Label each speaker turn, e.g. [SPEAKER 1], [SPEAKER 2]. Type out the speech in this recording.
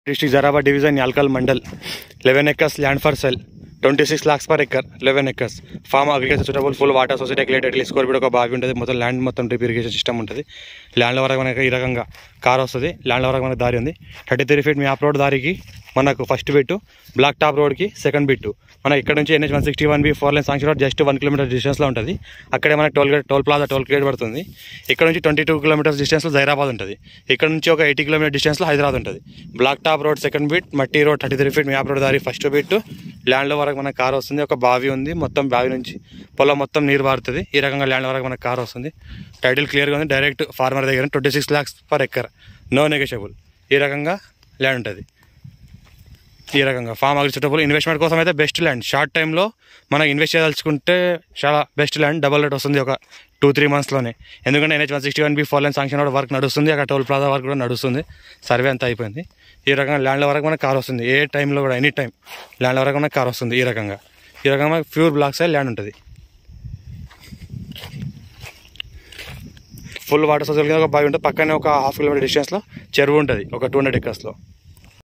[SPEAKER 1] District Jarabad Division, Yalkal Mandal, 11 acres land for sale, 26 lakhs per acre, 11 acres. Farm agriculture suitable, full water society accredited, score bit ఒక బావి ఉంటుంది, మొత్తం land మొత్తం drip irrigation system ఉంటుంది. Land వరకు మనకి ఈ రకంగా కార్ వస్తుంది. ల్యాండ్ వరకు మనకి దారి ఉంది. 33 feet మ్యాప్ రోడ్ దారికి మనకు ఫస్ట్ బిట్, బ్లాక్ టాప్ రోడ్కి సెకండ్ బిట్. మనకి ఇక్కడ నుంచి NH 161B 4 lane sanction road just 1 kilometer డిస్టెన్స్లో ఉంటుంది. అక్కడే మనకి టోల్ ప్లాజా టోల్ గేట్ పడుతుంది. ఇక్కడ నుంచి 22 kilometers డిస్టెన్స్లో జైరాబాద్ ఉంటుంది. ఇక్కడ నుంచి ఒక 80 kilometer డిస్టెన్స్లో హైదరాబాద్ ఉంటుంది. Black top road second bit, మట్టి రోడ్ 33 feet మ్యాప్ రోడ్ దారి ఫస్ట్ బిట్. ల్యాండ్లో వరకు మనకు కార్ వస్తుంది. ఒక బావి ఉంది, మొత్తం బావి నుంచి పొలం మొత్తం నీరు పారుతుంది. ఈ రకంగా ల్యాండ్ వరకు మనకు కార్ వస్తుంది. టైటిల్ క్లియర్గా ఉంది. డైరెక్ట్ ఫార్మర్ దగ్గర 26 lakhs per acre, no negotiable. ఈ రకంగా ల్యాండ్ ఉంటుంది. ఈ రకంగా ఫామ్ అగ్రికల్చర్ ఇన్వెస్ట్మెంట్ కోసం అయితే బెస్ట్ ల్యాండ్. షార్ట్ టైంలో మనం ఇన్వెస్ట్ చేయదలుచుకుంటే చాలా బెస్ట్ ల్యాండ్. డబల్ రేట్ వస్తుంది ఒక 2-3 monthsలోనే. ఎందుకంటే NH 161B 4 lane sanction road work నడుస్తుంది. అక్కడ టోల్ ప్లాజా వర్క్ కూడా నడుస్తుంది. సర్వే అంతా అయిపోయింది. ఈ రకంగా ల్యాండ్ల వరకు మనకు కార్ వస్తుంది. ఏ టైంలో కూడా ఎనీ టైం ల్యాండ్ల వరకు మనకు కార్ వస్తుంది. ఈ రకంగా మనకు ప్యూర్ బ్లాక్ సైడ్ ల్యాండ్ ఉంటుంది. ఫుల్ వాటర్ సోర్స్ ఒక బావి ఉంటుంది. పక్కనే ఒక 1/2 kilometer డిస్టెన్స్లో చెరువు ఉంటుంది, ఒక 200 acresలో.